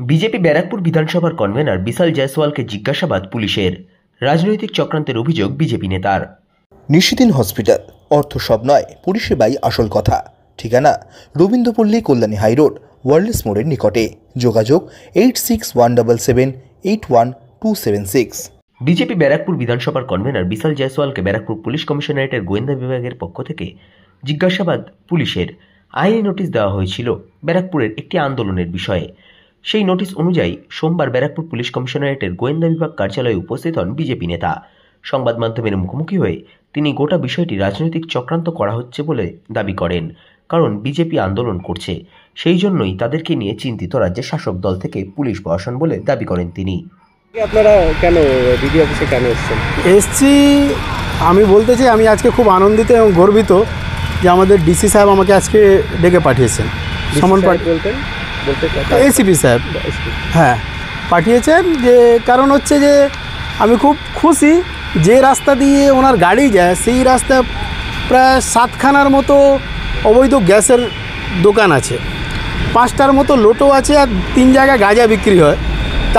BJP Barrackpore বিধানসভার convener বিশাল জয়সওয়ালকে জিজ্ঞাসাবাদ পুলিশের। রাজনৈতিক চক্রান্তের অভিযোগ বিজেপি নেতার। নিশিদিন হসপিটাল, অর্থ সব নয়, পরিষেবাই আসল কথা। ঠিকানা রবীন্দ্রপল্লী, কল্যাণী হাইরোড, ওয়ার্ল্ডস মোড়ের নিকটে। যোগাযোগ 8617781276। বিজেপি ব্যারাকপুর বিধানসভার কনভেনার বিশাল জয়সওয়ালকে ব্যারাকপুর পুলিশ কমিশনারেটের গোয়েন্দা বিভাগের পক্ষ থেকে জিজ্ঞাসাবাদ পুলিশের আইনি নোটিশ দেওয়া হয়েছিল ব্যারাকপুরের একটি আন্দোলনের বিষয়ে। সেই নোটিশ অনুযায়ী সোমবার ব্যারাকপুর পুলিশ কমিশনারেটের গোয়েন্দা বিভাগ কার্যালয়ে উপস্থিত হন বিজেপি নেতা। সংবাদ মাধ্যমের মুখোমুখি হয়ে তিনি গোটা বিষয়টি রাজনৈতিক চক্রান্ত করা হচ্ছে বলে দাবি করেন। কারণ বিজেপি আন্দোলন করছে, সেই জন্যই তাদেরকে নিয়ে চিন্তিত রাজ্যের শাসক দল থেকে পুলিশ প্রশাসন বলে দাবি করেন তিনি। আপনারা কেন বিডি অফিসে কেন এসেছেন? এসছি, আমি বলতে চাই আমি আজকে খুব আনন্দিত এবং গর্বিত যে আমাদের ডিসি সাহেব আমাকে আজকে ডেকে পাঠিয়েছেন। এসিপি সাহেব, হ্যাঁ, পাঠিয়েছেন। যে কারণ হচ্ছে যে আমি খুব খুশি, যে রাস্তা দিয়ে ওনার গাড়ি যায় সেই রাস্তায় প্রায় 7খানার মতো অবৈধ গ্যাসের দোকান আছে, 5টার মতো লোটো আছে, আর 3 জায়গায় গাঁজা বিক্রি হয়।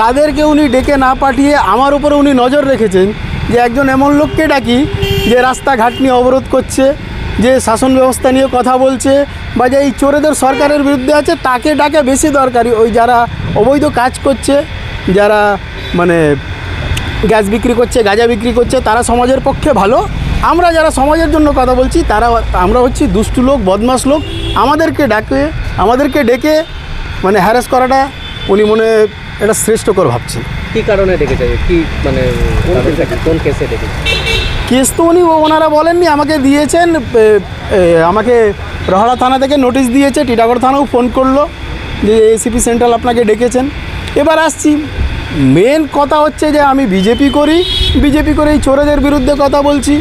তাদেরকে উনি ডেকে না পাঠিয়ে আমার উপরে উনি নজর রেখেছেন যে একজন এমন লোককে ডাকি যে রাস্তাঘাট নিয়ে অবরোধ করছে, যে শাসন ব্যবস্থা নিয়ে কথা বলছে, বা যে এই চোরেদের সরকারের বিরুদ্ধে আছে, তাকে ডাকে বেশি দরকারি। ওই যারা অবৈধ কাজ করছে, যারা মানে গ্যাস বিক্রি করছে, গাঁজা বিক্রি করছে, তারা সমাজের পক্ষে ভালো। আমরা যারা সমাজের জন্য কথা বলছি আমরা হচ্ছি দুষ্টু লোক, বদমাশ লোক। আমাদেরকে ডেকে মানে হ্যারাস করাটা উনি মনে এটা শ্রেষ্ঠকর ভাবছেন। কী কারণে ডেকেছে? কি মানে কোন কেসে ডেকেছে? কেস তো ওনারা বলেননি, আমাকে দিয়েছেন। আমাকে রহড়া থানা থেকে নোটিশ দিয়েছে, টিটাগড় থানাও ফোন করলো যে এসিপি সেন্ট্রাল আপনাকে ডেকেছেন। এবার আসছি, মেন কথা হচ্ছে যে আমি বিজেপি করে এই চোরেদের বিরুদ্ধে কথা বলছি,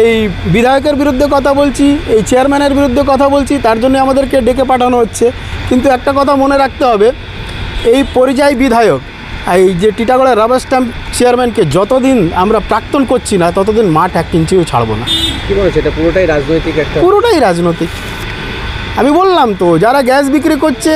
এই বিধায়কের বিরুদ্ধে কথা বলছি, এই চেয়ারম্যানের বিরুদ্ধে কথা বলছি, তার জন্য আমাদেরকে ডেকে পাঠানো হচ্ছে। কিন্তু একটা কথা মনে রাখতে হবে, এই পরিযায়ী বিধায়ক, এই যে টিটাগড়ের রাবার স্ট্যাম্প চেয়ারম্যানকে যতদিন আমরা প্রাক্তন করছি না, ততদিন মাঠ 1 ইঞ্চিও ছাড়বো না। কী বলেছে? এটা পুরোটাই রাজনৈতিক, পুরোটাই রাজনৈতিক। আমি বললাম তো, যারা গ্যাস বিক্রি করছে,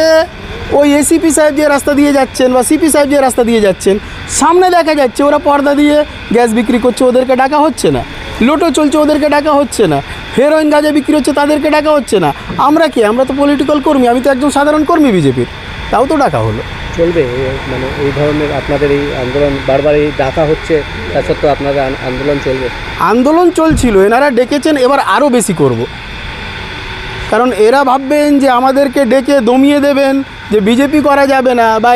ওই এসিপি সাহেব যে রাস্তা দিয়ে যাচ্ছেন বা সিপি সাহেব যে রাস্তা দিয়ে যাচ্ছেন, সামনে দেখা যাচ্ছে ওরা পর্দা দিয়ে গ্যাস বিক্রি করছে, ওদেরকে ডাকা হচ্ছে না। লোটো চলছে, ওদেরকে ডাকা হচ্ছে না। হেরোইন গাঁজা বিক্রি হচ্ছে, তাদেরকে ডাকা হচ্ছে না। আমরা কি? আমরা তো পলিটিক্যাল কর্মী, আমি তো একজন সাধারণ কর্মী বিজেপির, তাও তো ডাকা হলো। চলবে মানে এই ধরনের আপনাদের এই আন্দোলন বারবার এই ডাকা হচ্ছে, তা সত্ত্বেও আপনাদের আন্দোলন চলবে? আন্দোলন চলছিল, এনারা ডেকেছেন, এবার আরও বেশি করব। কারণ এরা ভাববেন যে আমাদেরকে ডেকে দমিয়ে দেবেন, যে বিজেপি করা যাবে না বা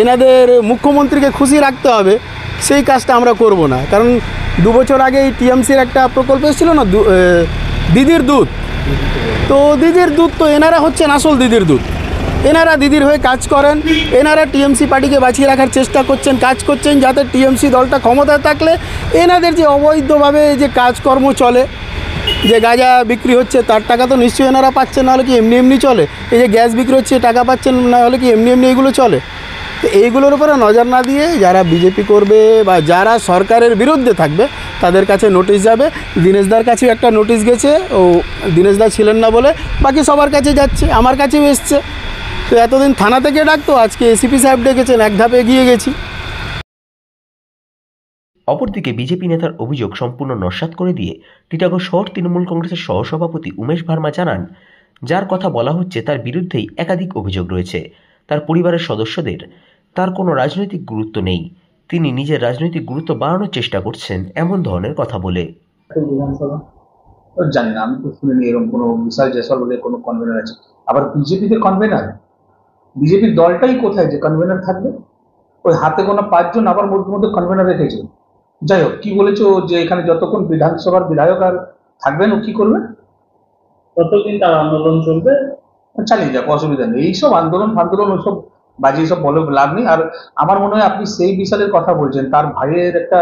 এনাদের মুখ্যমন্ত্রীকে খুশি রাখতে হবে, সেই কাজটা আমরা করব না। কারণ 2 বছর আগে এই টিএমসির একটা প্রকল্প এসেছিল না, দিদির দুধ। তো দিদির দুধ তো এনারা হচ্ছেন আসল দিদির দুধ। এনারা দিদির হয়ে কাজ করেন, এনারা টিএমসি পার্টিকে বাঁচিয়ে রাখার চেষ্টা করছেন, কাজ করছেন যাতে টিএমসি দলটা ক্ষমতায় থাকলে এনাদের যে অবৈধভাবে যে কাজকর্ম চলে, যে গাঁজা বিক্রি হচ্ছে তার টাকা তো নিশ্চয়ই এনারা পাচ্ছেন, নাহলে কি এমনি চলে? এই যে গ্যাস বিক্রি হচ্ছে টাকা পাচ্ছেন, না হলে কি এমনি এগুলো চলে? তো এইগুলোর উপরে নজর না দিয়ে যারা বিজেপি করবে বা যারা সরকারের বিরুদ্ধে থাকবে, তাদের কাছে নোটিশ যাবে। দীনেশদার কাছেও একটা নোটিশ গেছে, ও দীনেশদা ছিলেন না বলে, বাকি সবার কাছে যাচ্ছে, আমার কাছেও এসছে। তো এতদিন থানা থেকে ডাকতো, আজকে এসিপি সাহেব ডেকেছেন, 1 ধাপে এগিয়ে গেছি। অপরদিকে বিজেপি নেতার অভিযোগ সম্পূর্ণ নস্যাৎ করে দিয়ে টিটাগড় শহর তৃণমূল কংগ্রেসের সহসভাপতি উমেশ ভার্মা জানান, যার কথা বলা হচ্ছে তার বিরুদ্ধেই একাধিক অভিযোগ রয়েছে। তার পরিবারের সদস্যদের তার কোনো রাজনৈতিক গুরুত্ব নেই, তিনি নিজের রাজনৈতিক গুরুত্ব বাড়ানোর চেষ্টা করছেন এমন ধরনের কথা বলে। জানি না, আমি তো শুনিনি এরকম কোনো বিশাল জয়সওয়াল বলে কোনো কনভেনার আছে। আবার বিজেপিতে কনভেনার, বিজেপির দলটাই কোথায় যে কনভেনার থাকবে? ওই হাতে গোনা 5 জন আবার মধ্যে কনভেনার রেখেছে। যাই হোক, কি বলেছো যে এখানে যতক্ষণ বিধানসভার বিধায়ক আর থাকবেন, ও কি করবেন? ততদিন তার আন্দোলন চলবে, চালিয়ে যাক, অসুবিধা নেই। এইসব আন্দোলন ওইসব বাজে সব বলে লাভ নেই। আর আমার মনে হয় আপনি সেই বিশালের কথা বলছেন, তার ভাইয়ের একটা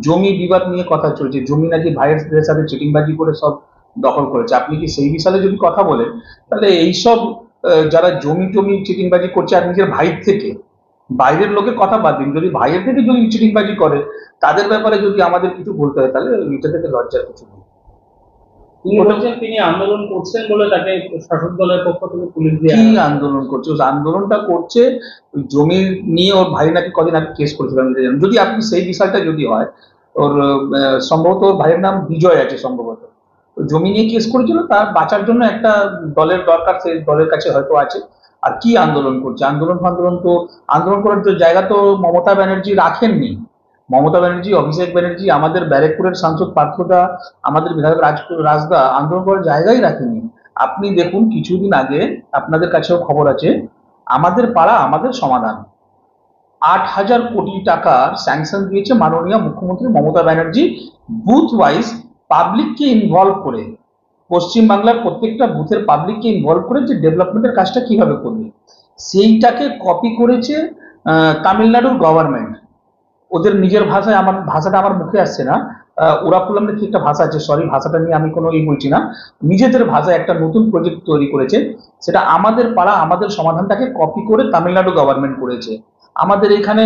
জমি বিবাদ নিয়ে কথা চলছে, জমি নাকি ভাইয়ের সাথে চিটিংবাজি করে সব দখল করেছে। আপনি কি সেই বিশালে যদি কথা বলেন, তাহলে এইসব যারা জমি চিটিংবাজি করছে আর নিজের ভাইয়ের থেকে, বাইরের লোকের কথা বাদ দিন, যদি ভাইয়ের থেকে যদি চিটিংবাজি করে, তাদের ব্যাপারে যদি আমাদের কিছু বলতে হয়, তাহলে নিজে থেকে লজ্জার কিছু নেই। তিনি বলছেন তিনি আন্দোলন করছেন বলে তাকে শাসক দলের পক্ষ থেকে পুলিশ দিয়ে কি আন্দোলন করছে? ওই আন্দোলনটা করছে ওই জমি নিয়ে, ওর ভাই নাকি কদিন আগে কেস করেছিলেন। যদি আপনি সেই বিষয়টা যদি হয়, ওর সম্ভবত ওর ভাইয়ের নাম বিজয় আছে সম্ভবত, জমি নিয়ে কেস করেছিল, তার বাঁচার জন্য একটা দলের দরকার, সেই দলের কাছে হয়তো আছে। আর কি আন্দোলন করছে? আন্দোলন করার যে জায়গা তো মমতা ব্যানার্জি রাখেননি। মমতা ব্যানার্জি, অভিষেক ব্যানার্জি, আমাদের ব্যারেকপুরের সাংসদ পার্থদা, আমাদের বিধায়ক রাজদা আন্দোলন করার জায়গায় রাখেনি। আপনি দেখুন, কিছুদিন আগে আপনাদের কাছেও খবর আছে, আমাদের পাড়া আমাদের সমাধান 8,000 কোটি টাকার স্যাংশন দিয়েছে মাননীয় মুখ্যমন্ত্রী মমতা ব্যানার্জি, বুথ ওয়াইজ পাবলিককে ইনভলভ করে, পশ্চিমবাংলার প্রত্যেকটা বুথের পাবলিককে ইনভলভ করে যে ডেভেলপমেন্টের কাজটা কিভাবে করবে, সেইটাকে কপি করেছে তামিলনাড়ুর গভর্নমেন্ট। ওদের নিজের ভাষায়, আমার ভাষাটা আমার মুখে আসছে না, ওরাকুলাম কি একটা ভাষা আছে, সরি ভাষাটা নিয়ে আমি কোনো বলছি না, নিজেদের ভাষায় একটা নতুন প্রজেক্ট তৈরি করেছে, সেটা আমাদের পাড়া আমাদের সমাধানটাকে কপি করে তামিলনাড়ু গভর্নমেন্ট করেছে। আমাদের এখানে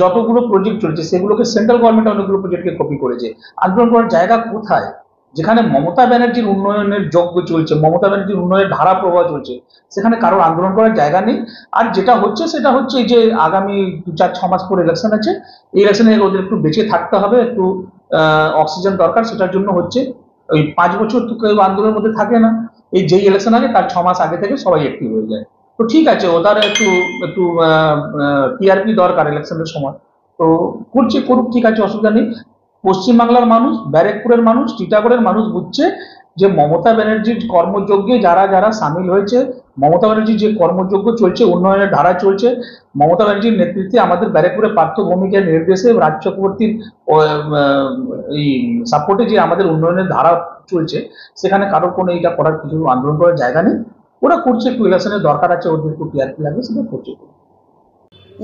যতগুলো প্রজেক্ট চলছে সেগুলোকে সেন্ট্রাল গভর্নমেন্ট অনেকগুলো প্রজেক্টকে কপি করেছে। আন্দোলন করার জায়গা কোথায়? যেখানে মমতা ব্যানার্জির উন্নয়নের যজ্ঞ চলছে, মমতা ব্যানার্জির উন্নয়নের ধারা প্রবাহ চলছে, সেখানে কারোর আন্দোলন করার জায়গা নেই। আর যেটা হচ্ছে সেটা হচ্ছে এই যে আগামী 2-4-6 মাস পর ইলেকশন আছে, এই ইলেকশনে ওদের একটু বেঁচে থাকতে হবে, একটু অক্সিজেন দরকার, সেটার জন্য হচ্ছে ওই 5 বছর তো কেউ আন্দোলনের মধ্যে থাকে না, এই যেই ইলেকশন আগে তার 6 মাস আগে থেকে সবাই অ্যাক্টিভ হয়ে যায়। তো ঠিক আছে, ওদের একটু টিআরপি দরকার ইলেকশনের সময়, তো করছে, করুক, ঠিক আছে, অসুবিধা নেই। পশ্চিমবাংলার মানুষ, ব্যারেকপুরের মানুষ, টিটাগড়ের মানুষ বুঝছে যে মমতা ব্যানার্জির কর্মযজ্ঞে যারা যারা সামিল হয়েছে, মমতা ব্যানার্জির যে কর্মযজ্ঞ চলছে, উন্নয়নের ধারা চলছে, মমতা ব্যানার্জির নেতৃত্বে আমাদের ব্যারেকপুরে পার্থ ভৌমিকের নির্দেশে, রাজ চক্রবর্তীর এই সাপোর্টে যে আমাদের উন্নয়নের ধারা চলছে, সেখানে কারোর কোনো এইটা করার কিছু আন্দোলন করার জায়গা নেই। ওরা করছে, একটু ইলেকশনের দরকার আছে, ওদের একটু টিআরপি লাগবে, সেটা করছে।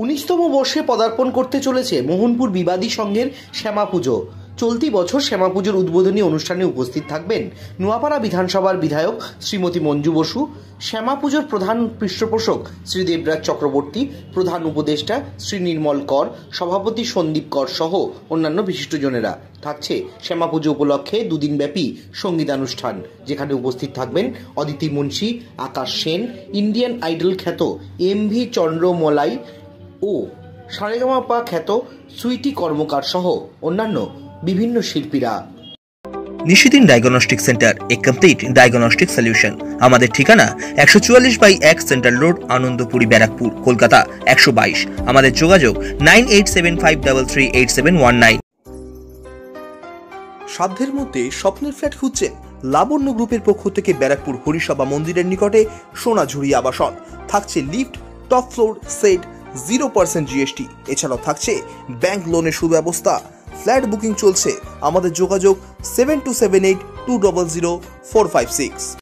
19তম বর্ষে পদার্পণ করতে চলেছে মোহনপুর বিবাদী সংঘের শ্যামা পুজো। চলতি বছর শ্যামা পুজোর উদ্বোধনী অনুষ্ঠানে উপস্থিত থাকবেন নোয়াপাড়া বিধানসভার বিধায়ক শ্রীমতী মঞ্জু বসু, শ্যামা পুজোর প্রধান পৃষ্ঠপোষক শ্রী দেবরাজ চক্রবর্তী, প্রধান উপদেষ্টা শ্রী নির্মল কর, সভাপতি সন্দীপ কর সহ অন্যান্য বিশিষ্টজনেরা। থাকছে শ্যামা পুজো উপলক্ষে দুদিনব্যাপী সঙ্গীতানুষ্ঠান, যেখানে উপস্থিত থাকবেন অদিতি মুন্সি, আকাশ সেন, ইন্ডিয়ান আইডল খ্যাত MV চন্দ্রমলাই ও সারেগামাপা খ্যাত সুইটি কর্মকার সহ অন্যান্য বিভিন্ন শিল্পীরা। নিশিদিন ডায়াগনস্টিক সেন্টার, এ কমপ্লিট ডায়াগনস্টিক সলিউশন। আমাদের ঠিকানা 144/1 সেন্ট্রাল রোড, আনন্দপুরি, ব্যারাকপুর, কলকাতা 122। আমাদের যোগাযোগ 9875338719। সাধ্যের মধ্যে স্বপ্নের ফ্ল্যাট খুঁজছেন? লাবণ্য গ্রুপের পক্ষ থেকে ব্যারাকপুর হরিসভা মন্দিরের নিকটে সোনাঝুরি আবাসন। থাকছে lift, top floor, set, 0% GST। এছাড়াও থাকছে ব্যাংক লোনের সুব্যবস্থা। ফ্ল্যাট বুকিং চলছে। আমাদের যোগাযোগ 7278200456।